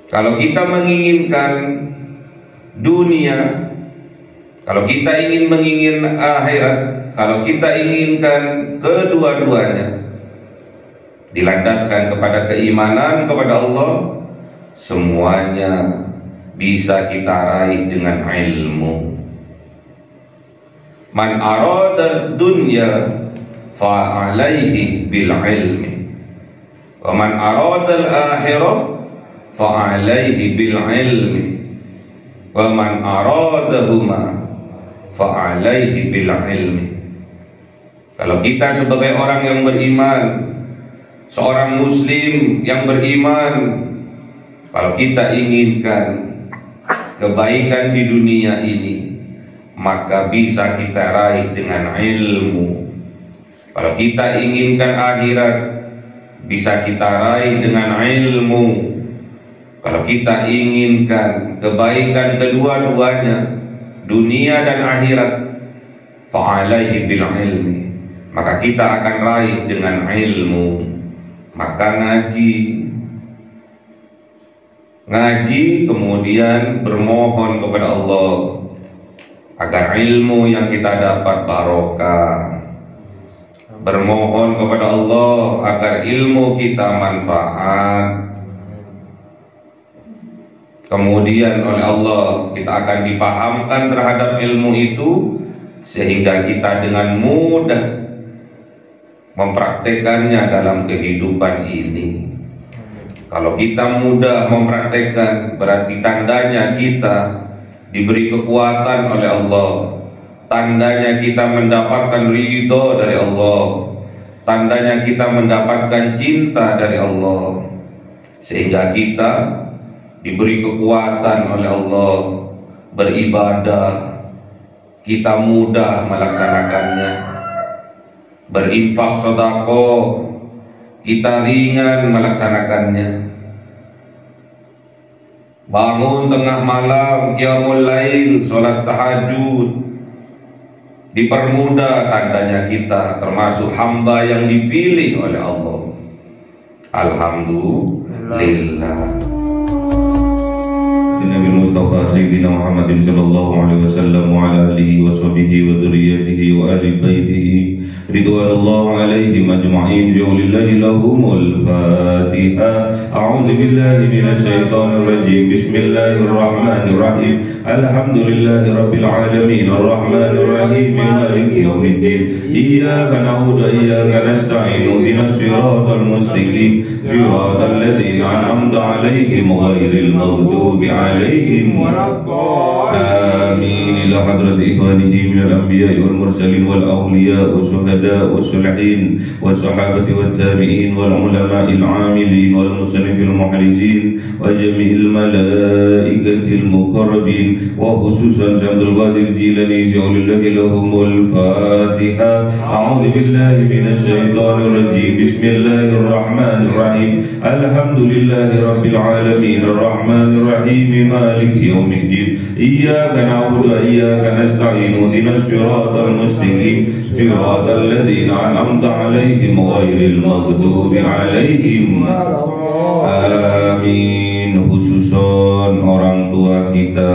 Kalau kita menginginkan dunia, kalau kita ingin menginginkan akhirat, kalau kita inginkan kedua-duanya dilandaskan kepada keimanan kepada Allah, semuanya bisa kita raih dengan ilmu. Man arada dunya fa alaihi bil ilmi, wa man arada al akhirah fa alaihi bil ilmi, wa man aradahuma fa alaihi bil ilmi. Kalau kita sebagai orang yang beriman, seorang muslim yang beriman, kalau kita inginkan kebaikan di dunia ini, maka bisa kita raih dengan ilmu. Kalau kita inginkan akhirat, bisa kita raih dengan ilmu. Kalau kita inginkan kebaikan kedua-duanya, dunia dan akhirat, fa'alaihi bil ilmi, maka kita akan raih dengan ilmu. Maka ngaji kemudian bermohon kepada Allah agar ilmu yang kita dapat barokah, bermohon kepada Allah agar ilmu kita manfaat. Kemudian oleh Allah kita akan dipahamkan terhadap ilmu itu, sehingga kita dengan mudah mempraktekannya dalam kehidupan ini. Kalau kita mudah mempraktekkan, berarti tandanya kita diberi kekuatan oleh Allah, tandanya kita mendapatkan ridho dari Allah, tandanya kita mendapatkan cinta dari Allah, sehingga kita diberi kekuatan oleh Allah beribadah, kita mudah melaksanakannya. Berinfak sedekah, kita ringan melaksanakannya. Bangun tengah malam, qiyamul lail, sholat tahajud, dipermudah, tandanya kita termasuk hamba yang dipilih oleh Allah. Alhamdulillah. Nabi Mustafa Sayyidina Muhammadin sallallahu alaihi wasallam wa ala alihi wa sahbihi wa dzurriyyatihi wa ahli baitihi ridwanullah alaihim ajma'in. Jaulillahi lahumul Fatiha. A'udzu billahi minasy syaithanir rajim. Bismillahirrahmanirrahim. Alhamdulillahi rabbil alamin arrahmanir rahim maliki yaumiddin. Iyyaka na'budu wa iyyaka nasta'in. Ihdinas siratal mustaqim. Siratal ladzina an'amta 'alaihim ghairil maghdubi 'alaihim waladdallin. Amin. Ila hadrat ikhwanihi minal anbiya'i wal mursalin wal awliya was syuhada was salihin was sahabati wat tabi'in wal ulama'il 'amilin wal musannifil muhrizin wa jami'il malaikatil muqarrabin wa khususan Abdul Qadir Jilani jaulillahi lahumul Fatiha. A'udzu billahi minasy syaithanir rajim. Bismillahirrahmanirrahim. Alhamdulillahi rabbil alamin arrahmanir rahim maliki yaumiddin. Iyyaka na'budu wa iyyaka nasta'in. Ihdinas siratal mustaqim. Siratal ladzina an'amta 'alaihim ghairil maghdubi 'alaihim. Amin. Khususon orang tua kita,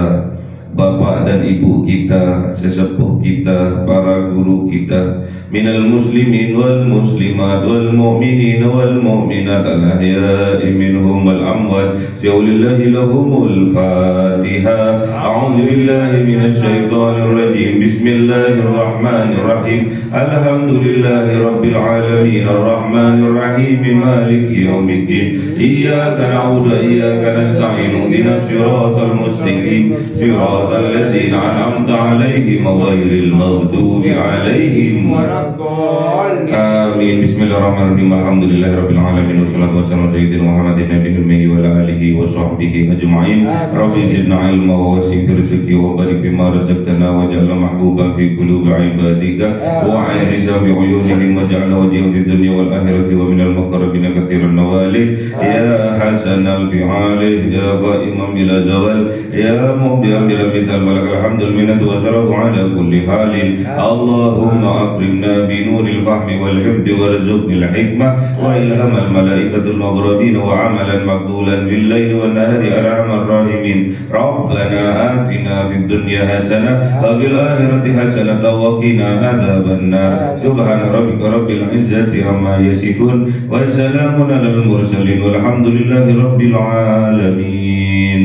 bapak dan ibu kita, sesepuh kita, para guru kita, minal muslimin wal muslimat wal mu'minin wal mu'minat al ahya'i minhum wal amwat. Jaulillahi lahumul Fatiha. A'udzu billahi minasy syaithanir rajim. Bismillahirrahmanirrahim. Alhamdulillahi rabbil alamin arrahmanir rahim maliki yaumiddin. Iyyaka na'budu wa iyyaka nasta'in. Ihdinas siratal mustaqim. Siratal ladzina an'amta 'alaihim ghairil maghdubi 'alaihim waladdallin. Amin. Bismillahirrahmanirrahim. Alhamdulillahirabbil alamin wassalatu wassalamu ala sayyidina Muhammadin nabiyil ummi wa ala alihi wa sahbihi ajma'in. Rabbi zidna ilma wa wasi' fi rizqi wa barik fima razaqtana waj'alna mahbuban fi qulubi 'ibadika wa 'azizan fi 'uyunihim waj'alna wajhan fid dunya wal akhirati wa minal muqarrabin katsiran nawali. Ya hasanal fi'ali ya qa'iman bila zawal ya mubdi'an bila mithal walakal hamdul minnatu wa salamu ala kulli halin. Allahumma akrimna bi nuril fahmi wal hifdi warzuqnil hikmah wa ilhamal malaikatul mughrabin wa amalan maqbulan الليل والنهار أرحم الراحمين ربنا آتنا في الدنيا حسنة وفي الآخرة حسنة وقنا عذاب النار سبحان ربك رب العزة عما يصفون وسلام على المرسلين والحمد لله رب العالمين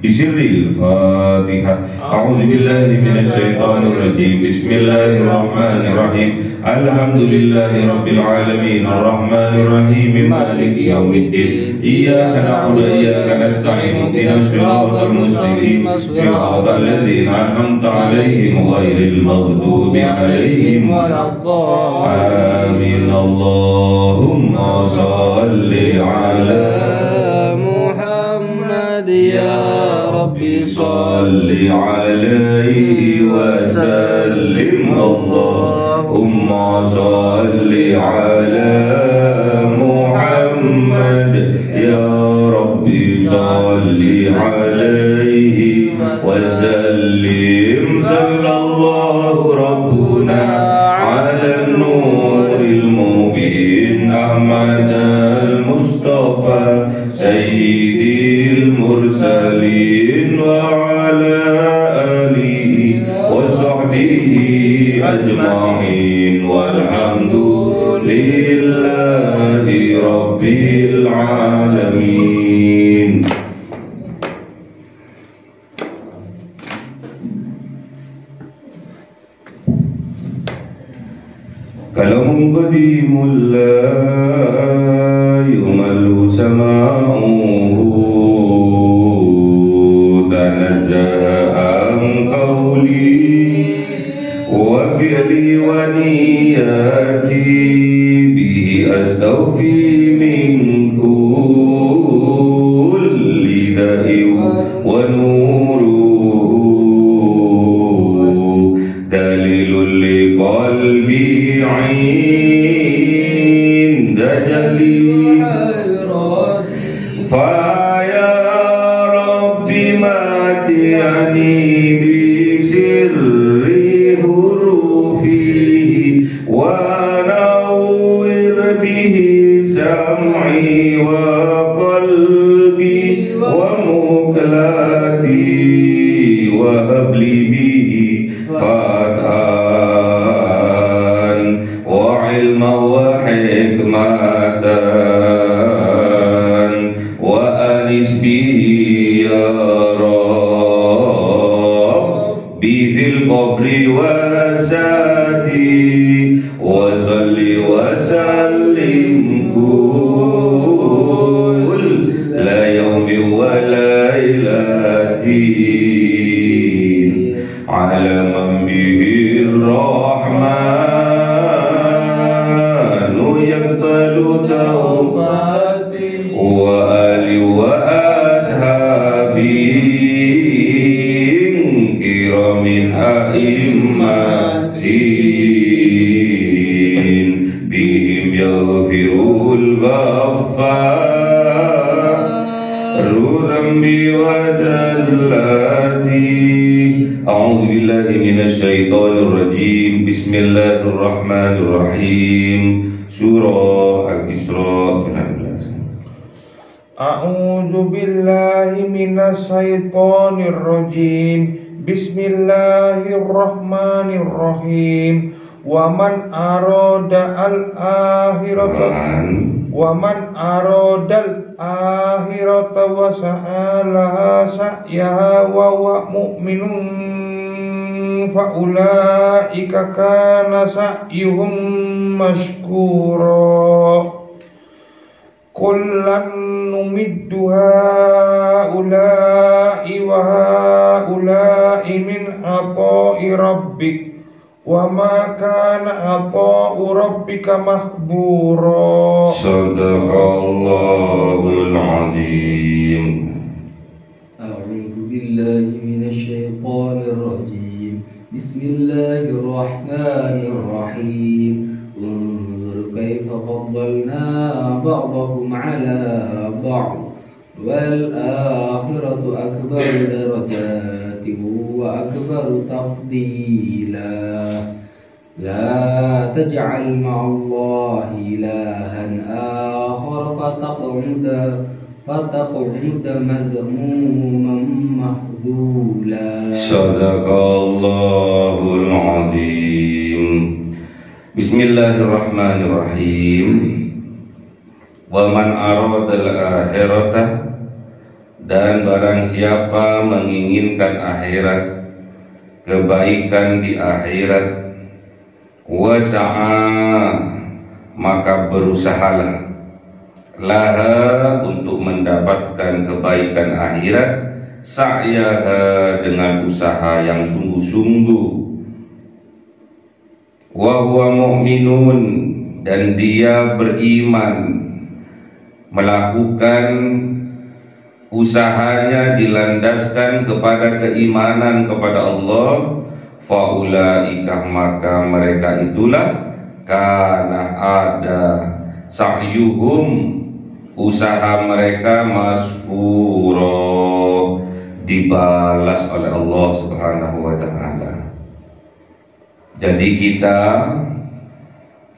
بسر الفاتحة أعوذ بالله من الشيطان الرجيم بسم الله الرحمن الرحيم الحمد لله رب العالمين الرحمن الرحيم مالك يوم الدين إياك نعبد وإياك نستعين اهدنا الصراط المستقيم صراط الذين أنعمت عليهم غير المغضوب عليهم ولا الضالين آمين اللهم صل على محمد يا ربي صل عليه وسلم اللهم صل على محمد يا ربي صل عليه وسلم صلى الله ربنا على النور المبين أحمد المصطفى سيدي المرسلين وعلى آله وصحبه أجمعين والحمد لله رب العالمين. كلام قديم لا يمل سماعه تنزه عن قولي وفعلي ونياتي به أستوفي من كل داء ونوره دليل لقلبي عند جليل فيا رب ماتعني بسر حروفه ونور به سمعي وقلبي ومقلتي وهب لي به فتحا وعلما وحكمة وأنس به يا ربي في القبر وساتي وصل وسلم كل يوم وليلة على من به الرحمن يقبل توبتي وآلي وأصحابي كرام أئمتي بهم يغفر الغفار ذنبي وزلاتي. أعوذ بالله من الشيطان الرجيم بسم الله الرحمن الرحيم سورة الإسراء. أعوذ بالله من الشيطان الرجيم بسم الله الرحمن الرحيم ومن أراد الآخرة وسعى لها سعيها وهو مؤمن فأولئك كان سعيهم مشكورا كلا نمد هؤلاء وهؤلاء من عطاء ربك وما كان عطاء ربك محظورا. صدق الله العظيم. أعوذ بالله من الشيطان الرجيم بسم الله الرحمن الرحيم انظر كيف فضلنا بعضهم على بعض والآخرة أكبر درجات وأكبر تفضيلا لا تجعل مع الله إلها آخر فتقعد مذموما مخذولا. Sadaqallahul azim. Bismillahirrahmanirrahim. Wa man aradal akhirata, dan barang siapa menginginkan akhirat, kebaikan di akhirat, wa sa'a, maka berusahalah, laha, untuk mendapatkan kebaikan akhirat, sa'yaha, dengan usaha yang sungguh-sungguh, wa huwa mu'minun, dan dia beriman, melakukan usahanya dilandaskan kepada keimanan kepada Allah, faulaika, maka mereka itulah, kana ada sa'yuhum, usaha mereka, maskuro, dibalas oleh Allah Subhanahu wa ta'ala. Jadi kita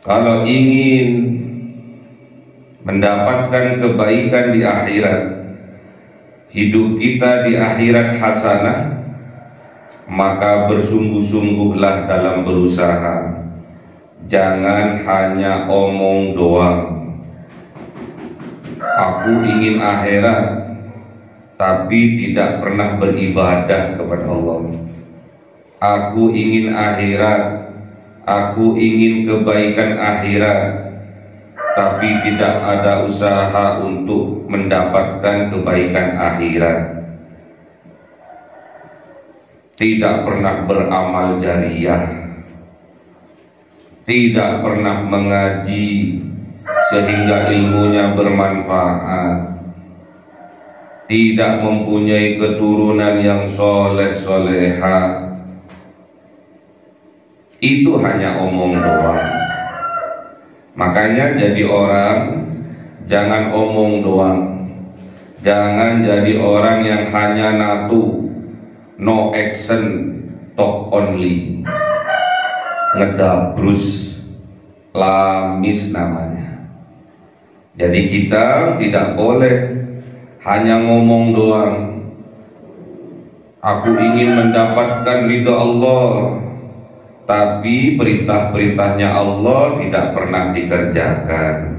kalau ingin mendapatkan kebaikan di akhirat, hidup kita di akhirat hasanah, maka bersungguh-sungguhlah dalam berusaha. Jangan hanya omong doang, aku ingin akhirat, tapi tidak pernah beribadah kepada Allah. Aku ingin akhirat, aku ingin kebaikan akhirat, tapi tidak ada usaha untuk mendapatkan kebaikan akhirat. Tidak pernah beramal jariyah, tidak pernah mengaji sehingga ilmunya bermanfaat, tidak mempunyai keturunan yang soleh-solehah. Itu hanya omong doang. Makanya jadi orang jangan omong doang, jangan jadi orang yang hanya natu, no action, talk only, ngedabrus, lamis namanya. Jadi kita tidak boleh hanya ngomong doang, aku ingin mendapatkan ridha Allah, tapi perintah-perintahnya Allah tidak pernah dikerjakan.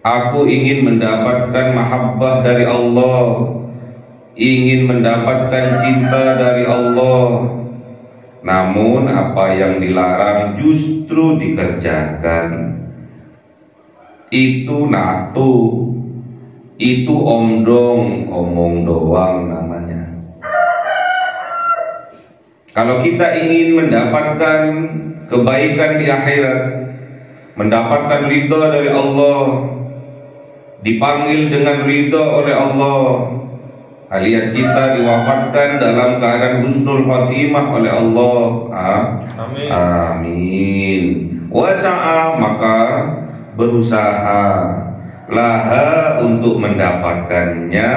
Aku ingin mendapatkan mahabbah dari Allah, ingin mendapatkan cinta dari Allah, namun apa yang dilarang justru dikerjakan. Itu natu, itu omdong, omong doang namanya. Kalau kita ingin mendapatkan kebaikan di akhirat, mendapatkan ridha dari Allah, dipanggil dengan ridha oleh Allah, alias kita diwafatkan dalam keadaan husnul khotimah oleh Allah, Amin. Amin. Wasa'a, maka berusaha, laha, untuk mendapatkannya,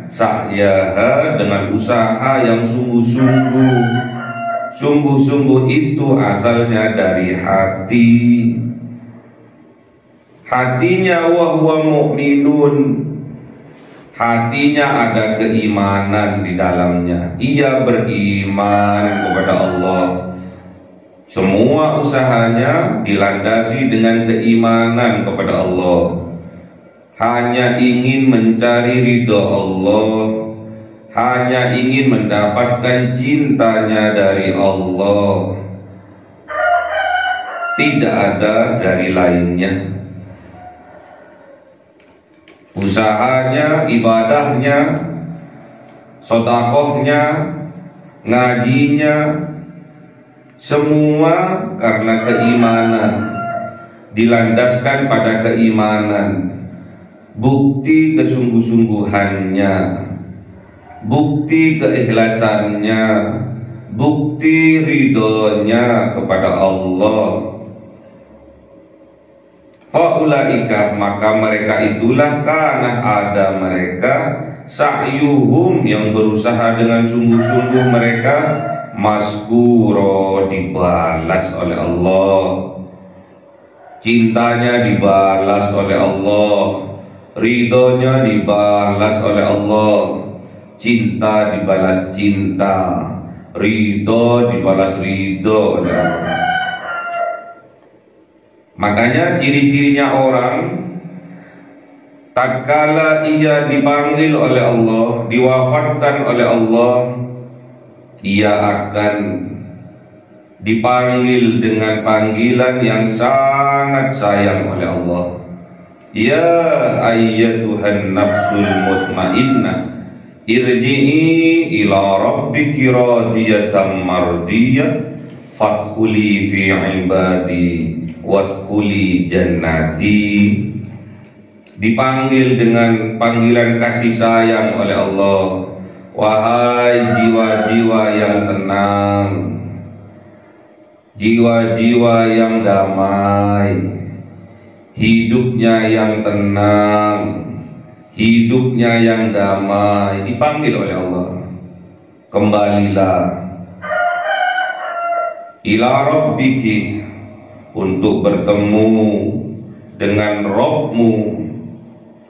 sa'yaha, dengan usaha yang sungguh-sungguh. Sungguh-sungguh itu asalnya dari hati. Hatinya wa huwa mu'minun, hatinya ada keimanan di dalamnya. Ia beriman kepada Allah. Semua usahanya dilandasi dengan keimanan kepada Allah. Hanya ingin mencari ridha Allah, hanya ingin mendapatkan cintanya dari Allah, tidak ada dari lainnya. Usahanya, ibadahnya, sedekahnya, ngajinya, semua karena keimanan, dilandaskan pada keimanan. Bukti kesungguh-sungguhannya, bukti keikhlasannya, bukti ridhonya kepada Allah. Faulaika, maka mereka itulah, kana ada mereka, sa'yuhum, yang berusaha dengan sungguh-sungguh mereka, maskuro, dibalas oleh Allah, cintanya dibalas oleh Allah, ridhonya dibalas oleh Allah, cinta dibalas cinta, ridho dibalas ridho oleh Allah. Makanya ciri-cirinya orang tatkala ia dipanggil oleh Allah, diwafatkan oleh Allah, ia akan dipanggil dengan panggilan yang sangat sayang oleh Allah. Ya ayyatuhan nafsul mutmainnah, irji'i ila rabbiki radiyatan mardiyah, fadkhuli fi ibadi wadkhuli jannati. Dipanggil dengan panggilan kasih sayang oleh Allah. Wahai jiwa-jiwa yang tenang, jiwa-jiwa yang damai, hidupnya yang tenang, hidupnya yang damai, dipanggil oleh Allah. Kembalilah ila rabbiki, untuk bertemu dengan Rabbmu,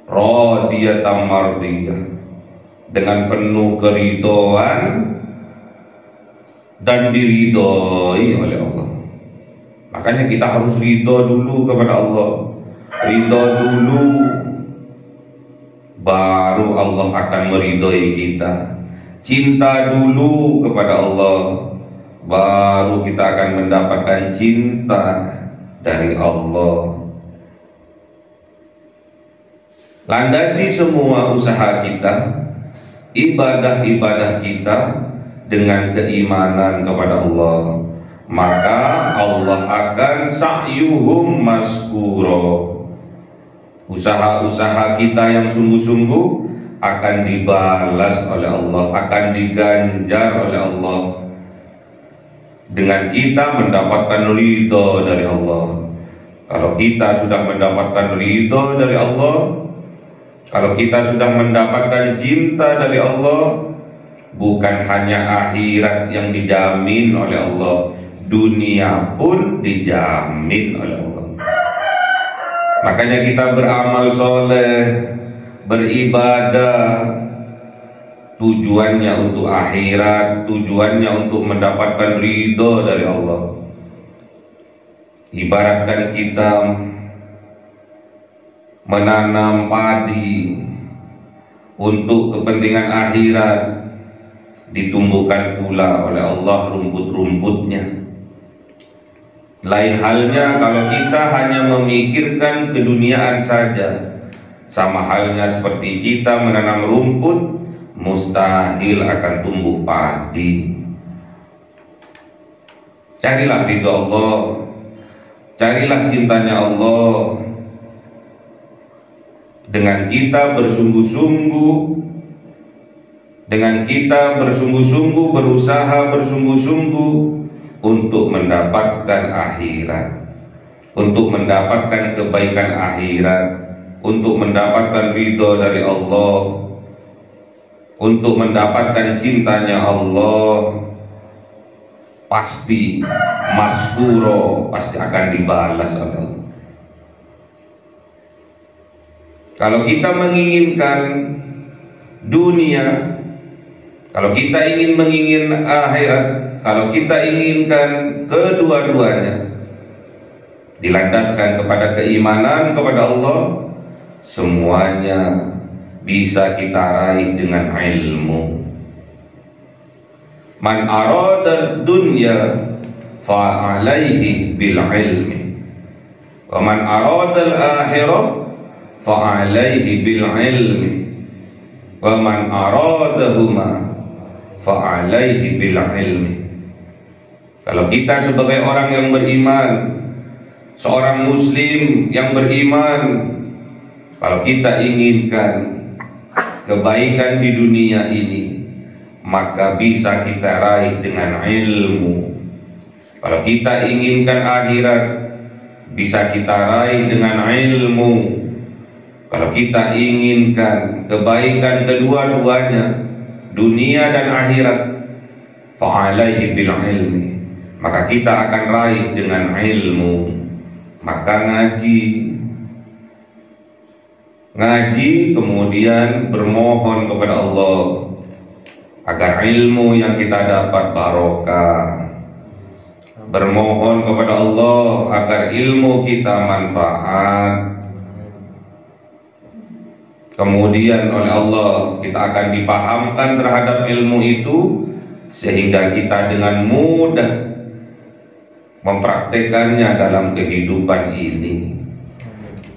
radiyatan mardiyah, dengan penuh keridhaan dan diridhoi oleh Allah. Makanya kita harus ridho dulu kepada Allah, ridho dulu, baru Allah akan meridhoi kita. Cinta dulu kepada Allah, baru kita akan mendapatkan cinta dari Allah. Landasi semua usaha kita, ibadah-ibadah kita dengan keimanan kepada Allah, maka Allah akan sa'yuhum maskuro. Usaha-usaha kita yang sungguh-sungguh akan dibalas oleh Allah, akan diganjar oleh Allah, dengan kita mendapatkan ridho dari Allah. Kalau kita sudah mendapatkan ridho dari Allah, kalau kita sudah mendapatkan cinta dari Allah, bukan hanya akhirat yang dijamin oleh Allah, dunia pun dijamin oleh Allah. Makanya kita beramal soleh, beribadah, tujuannya untuk akhirat, tujuannya untuk mendapatkan ridho dari Allah. Ibaratkan kita menanam padi untuk kepentingan akhirat, ditumbuhkan pula oleh Allah rumput-rumputnya. Lain halnya kalau kita hanya memikirkan keduniaan saja, sama halnya seperti kita menanam rumput, mustahil akan tumbuh padi. Carilah ridho Allah, carilah cintanya Allah, dengan kita bersungguh-sungguh, dengan kita bersungguh-sungguh, berusaha bersungguh-sungguh untuk mendapatkan akhirat, untuk mendapatkan kebaikan akhirat, untuk mendapatkan ridho dari Allah, untuk mendapatkan cintanya Allah, pasti maskuro, pasti akan dibalas oleh Allah. Kalau kita menginginkan dunia, kalau kita ingin menginginkan akhirat, kalau kita inginkan kedua-duanya, dilandaskan kepada keimanan kepada Allah, semuanya bisa kita raih dengan ilmu. Man arada dunya fa'alaihi bil ilmi, wa man arada al akhirah fa'alaihi bil ilmi, wa man aradahuma fa'alaihi bil ilmi. Kalau kita sebagai orang yang beriman, seorang muslim yang beriman, kalau kita inginkan kebaikan di dunia ini, maka bisa kita raih dengan ilmu. Kalau kita inginkan akhirat, bisa kita raih dengan ilmu. Kalau kita inginkan kebaikan kedua-duanya, dunia dan akhirat, fa'alaihi bil ilmi, maka kita akan raih dengan ilmu. Maka ngaji, ngaji kemudian bermohon kepada Allah agar ilmu yang kita dapat barokah, bermohon kepada Allah agar ilmu kita manfaat. Kemudian oleh Allah kita akan dipahamkan terhadap ilmu itu sehingga kita dengan mudah mempraktekannya dalam kehidupan ini.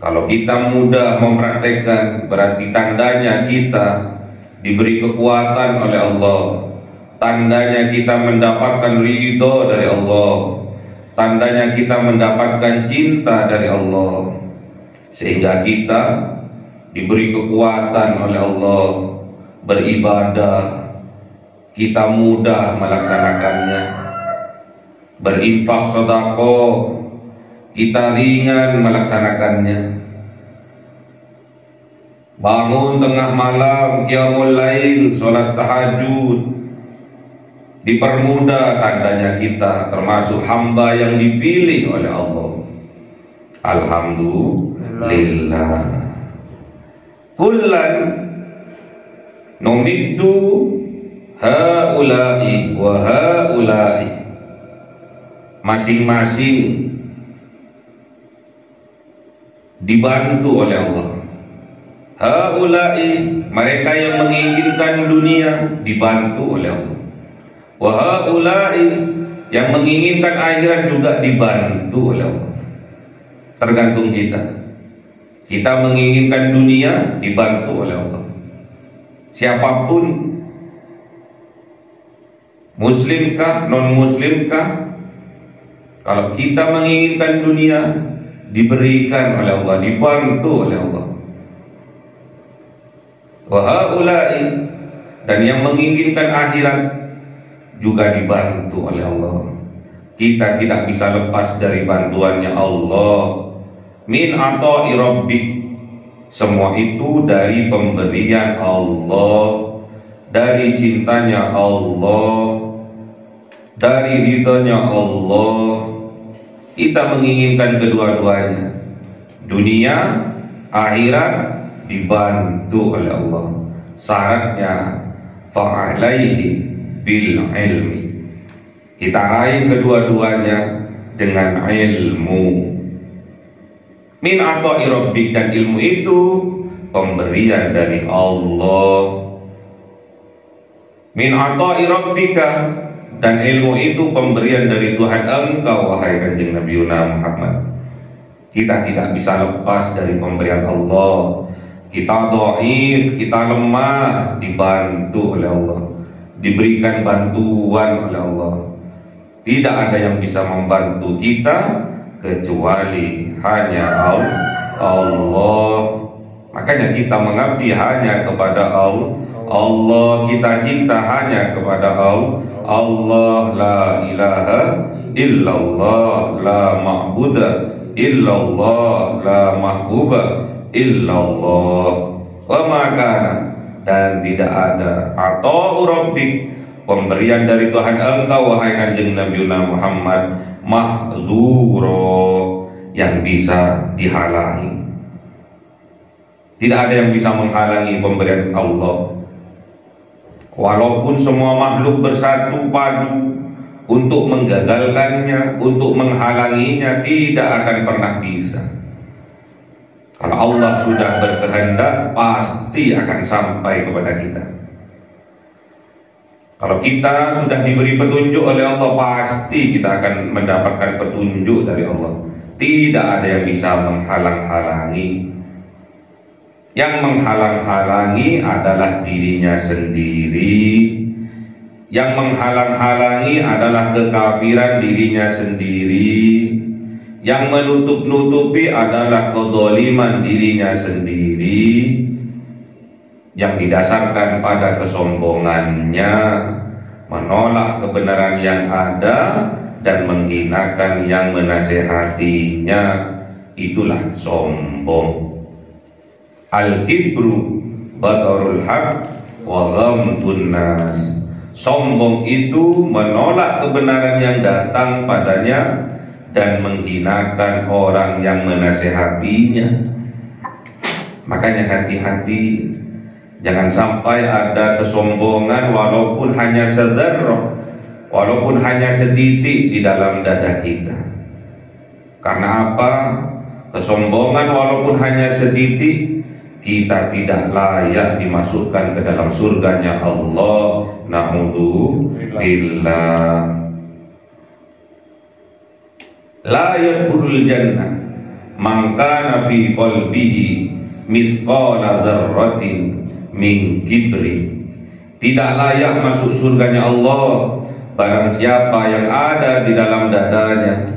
Kalau kita mudah mempraktekkan, berarti tandanya kita diberi kekuatan oleh Allah, tandanya kita mendapatkan ridho dari Allah, tandanya kita mendapatkan cinta dari Allah, sehingga kita diberi kekuatan oleh Allah beribadah, kita mudah melaksanakannya. Berinfak sedekah, kita ringan melaksanakannya. Bangun tengah malam, qiyamul lail, sholat tahajud, dipermudah, tandanya kita termasuk hamba yang dipilih oleh Allah. Alhamdulillah. Kullan numiddu haula'i wa haula'i, masing-masing dibantu oleh Allah. Haula'i, mereka yang menginginkan dunia, dibantu oleh Allah. Wa haula'i, yang menginginkan akhirat juga dibantu oleh Allah. Tergantung kita. Kita menginginkan dunia, dibantu oleh Allah. Siapapun, muslimkah, non-muslimkah, kalau kita menginginkan dunia, diberikan oleh Allah, dibantu oleh Allah. Wa haula'i, dan yang menginginkan akhirat juga dibantu oleh Allah. Kita tidak bisa lepas dari bantuannya Allah. Min ata'i rabbik, semua itu dari pemberian Allah, dari cintanya Allah, dari ridhonya Allah. Kita menginginkan kedua-duanya, dunia, akhirat, dibantu oleh Allah. Syaratnya fa'alaihi bil ilmi, kita raih kedua-duanya dengan ilmu. Min ata'i rabbik, dan ilmu itu pemberian dari Allah. Min ata'i rabbika, dan ilmu itu pemberian dari Tuhan engkau, wahai kanjeng Nabi Muhammad. Kita tidak bisa lepas dari pemberian Allah. Kita dhaif, kita lemah, dibantu oleh Allah, diberikan bantuan oleh Allah. Tidak ada yang bisa membantu kita kecuali hanya Allah. Makanya kita mengabdi hanya kepada Allah. Kita cinta hanya kepada Allah. La ilaha illallah, la ma'buda illallah, la mahbuba illallah. Wa makana, dan tidak ada atau rabbik, pemberian dari Tuhan engkau, wahai kanjeng Nabi Muhammad, mahdzuro, yang bisa dihalangi. Tidak ada yang bisa menghalangi pemberian Allah. Walaupun semua makhluk bersatu padu untuk menggagalkannya, untuk menghalanginya, tidak akan pernah bisa. Kalau Allah sudah berkehendak, pasti akan sampai kepada kita. Kalau kita sudah diberi petunjuk oleh Allah, pasti kita akan mendapatkan petunjuk dari Allah. Tidak ada yang bisa menghalang-halangi. Yang menghalang-halangi adalah dirinya sendiri. Yang menghalang-halangi adalah kekafiran dirinya sendiri. Yang menutup-nutupi adalah kezaliman dirinya sendiri, yang didasarkan pada kesombongannya, menolak kebenaran yang ada dan menghinakan yang menasehatinya. Itulah sombong. Al-kibru batarul haq wa ghamtun nas. Sombong itu menolak kebenaran yang datang padanya dan menghinakan orang yang menasehatinya. Makanya hati-hati, jangan sampai ada kesombongan walaupun hanya sedzarrah, walaupun hanya setitik di dalam dada kita. Karena apa? Kesombongan walaupun hanya setitik, kita tidak layak dimasukkan ke dalam surganya Allah. Na'udzubillah. La yadkhulul jannah man kana fi qalbihi mithqala dzarratin min kibri. Tidak layak masuk surganya Allah barang siapa yang ada di dalam dadanya,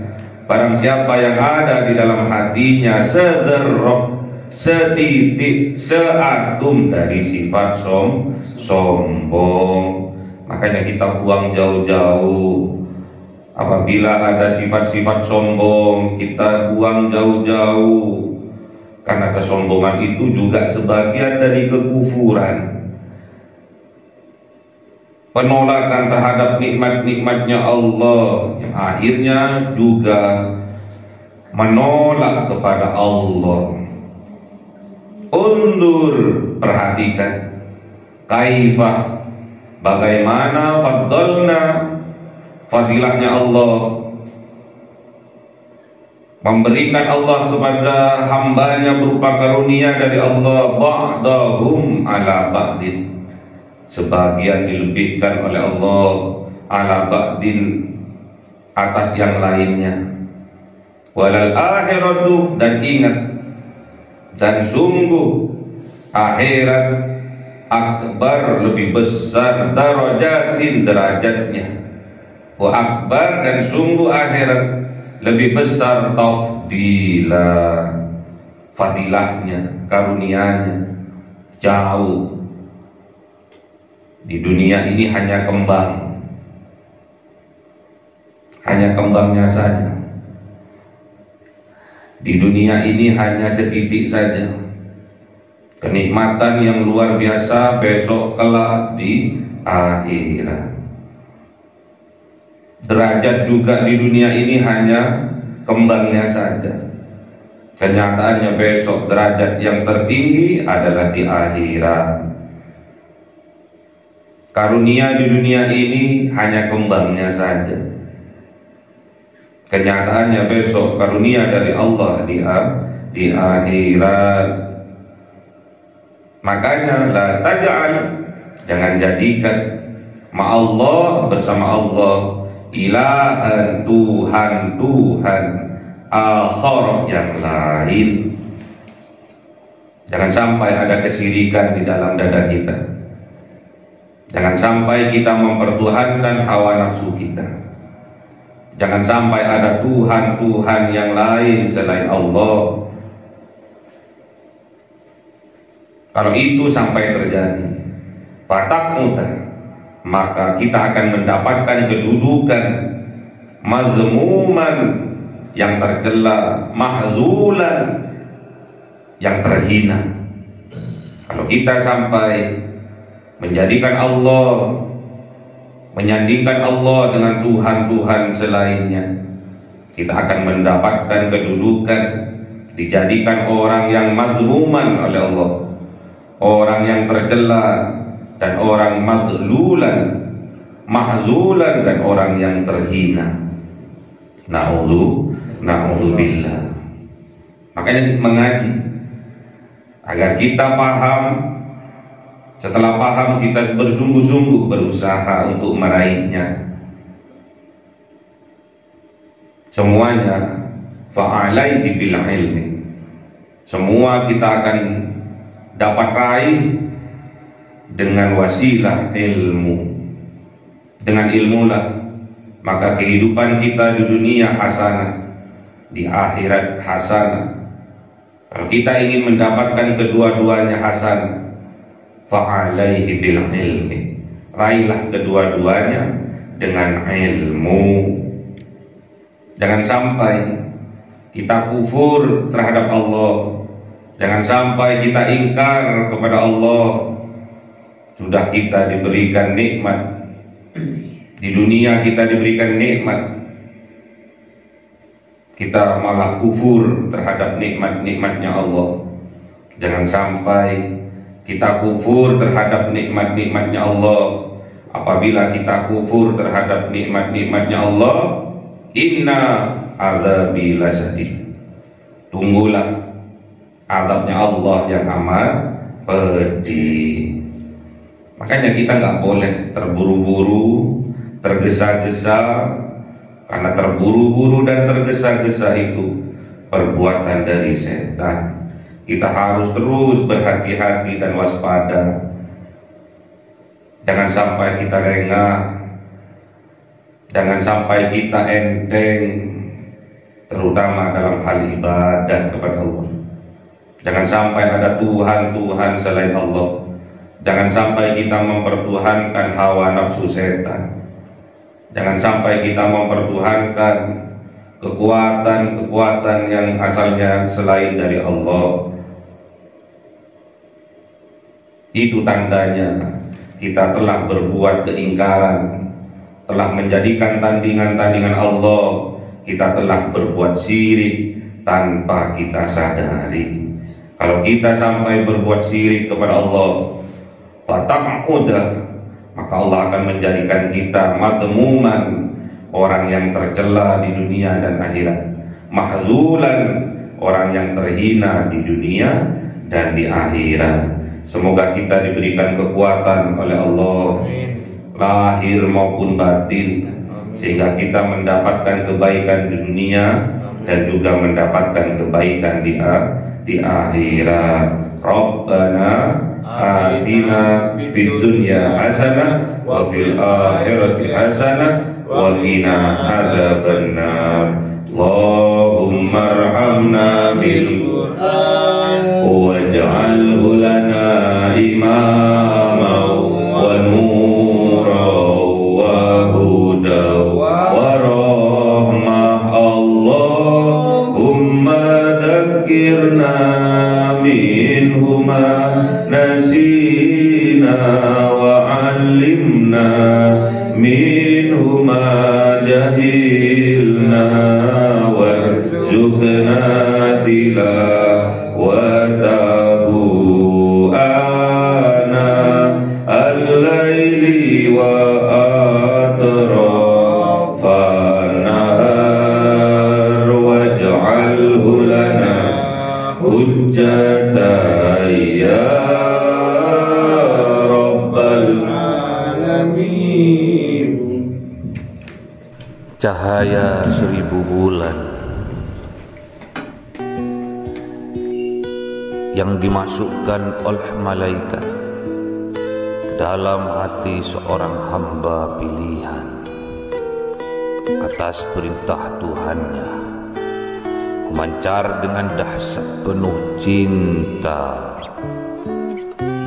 barang siapa yang ada di dalam hatinya sedzarrah, setitik, seatom dari sifat sombong. Makanya kita buang jauh-jauh. Apabila ada sifat-sifat sombong, kita buang jauh-jauh. Karena kesombongan itu juga sebagian dari kekufuran, penolakan terhadap nikmat-nikmatnya Allah, yang akhirnya juga menolak kepada Allah. Undur, perhatikan kaifah, bagaimana faddalna, fadilahnya Allah, memberikan Allah kepada hambanya berupa karunia dari Allah, ba'dahum ala ba'din, sebagian dilebihkan oleh Allah ala ba'din, atas yang lainnya. Walal akhiratu, dan ingat, dan sungguh akhirat akbar, lebih besar, darajatin, derajatnya, wa akbar, dan sungguh akhirat lebih besar, tafdila, fadilahnya, karunianya jauh. Di dunia ini hanya kembang, hanya kembangnya saja. Di dunia ini hanya setitik saja. Kenikmatan yang luar biasa besok kelak di akhirat. Derajat juga di dunia ini hanya kembangnya saja. Kenyataannya besok derajat yang tertinggi adalah di akhirat. Karunia di dunia ini hanya kembangnya saja. Kenyataannya besok karunia dari Allah di akhirat. Makanya la taj'al, jangan jadikan ma'allah, bersama Allah, ilahan, Tuhan akhar, yang lain. Jangan sampai ada kesyirikan di dalam dada kita. Jangan sampai kita mempertuhankan hawa nafsu kita. Jangan sampai ada Tuhan yang lain selain Allah. Kalau itu sampai terjadi, fatakmuta, maka kita akan mendapatkan kedudukan mazmuman, yang tercela, mahzulan, yang terhina. Kalau kita sampai menjadikan Allah, menyandingkan Allah dengan Tuhan selainnya, kita akan mendapatkan kedudukan, dijadikan orang yang mazmuman oleh Allah, orang yang tercela, dan orang mahzulan, dan orang yang terhina. Na'udzubillah. Makanya mengaji agar kita paham. Setelah paham, kita bersungguh-sungguh berusaha untuk meraihnya. Semuanya fa'alaihi bil ilmi. Semua kita akan dapat raih dengan wasilah ilmu. Dengan ilmulah maka kehidupan kita di dunia hasanah, di akhirat hasanah. Kalau kita ingin mendapatkan kedua-duanya hasanah, fa'alaihi bil ilmi, raihlah kedua-duanya dengan ilmu. Jangan sampai kita kufur terhadap Allah. Jangan sampai kita ingkar kepada Allah. Sudah kita diberikan nikmat di dunia, kita diberikan nikmat, kita malah kufur terhadap nikmat-nikmatnya Allah. Jangan sampai kita kufur terhadap nikmat-nikmatnya Allah. Apabila kita kufur terhadap nikmat-nikmatnya Allah, inna azabi lasyadid, tunggulah azabnya Allah yang amat pedih. Makanya kita nggak boleh terburu-buru, tergesa-gesa, karena terburu-buru dan tergesa-gesa itu perbuatan dari setan. Kita harus terus berhati-hati dan waspada. Jangan sampai kita lengah, jangan sampai kita enteng, terutama dalam hal ibadah kepada Allah. Jangan sampai ada Tuhan-Tuhan selain Allah. Jangan sampai kita mempertuhankan hawa nafsu setan. Jangan sampai kita mempertuhankan kekuatan-kekuatan yang asalnya selain dari Allah. Itu tandanya kita telah berbuat keingkaran, telah menjadikan tandingan-tandingan Allah. Kita telah berbuat syirik tanpa kita sadari. Kalau kita sampai berbuat syirik kepada Allah, maka Allah akan menjadikan kita madmuman, orang yang tercela di dunia dan akhirat, mahzulan, orang yang terhina di dunia dan di akhirat. Semoga kita diberikan kekuatan oleh Allah, lahir maupun batin, sehingga kita mendapatkan kebaikan di dunia dan juga mendapatkan kebaikan di akhirat. Rabbana atina fid dunya hasanah wa fil akhirati hasanah wa qina adzabannar. Allahumma arhamna bil Qur'an waj'alhu lana imaman wa nuran wa hudan wa rahmah. Allahumma dzakkirna minhu ma nasina wa 'allimna minhu ma jahilna warzuqna tilawatahu ana al-laili wa atrafan nahar waj'alhu lana hujjatan ya rabbal alamin. Cahaya 1000 bulan yang dimasukkan oleh malaikat ke dalam hati seorang hamba pilihan atas perintah Tuhannya, memancar dengan dahsyat penuh cinta,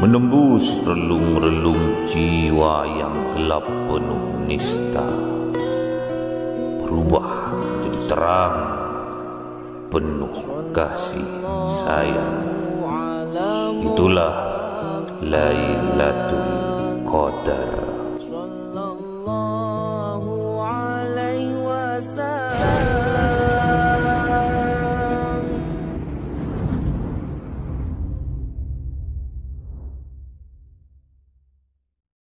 menembus relung-relung jiwa yang gelap penuh nista, berubah menjadi terang penuh kasih sayang. Itulah Lailatul Qadar.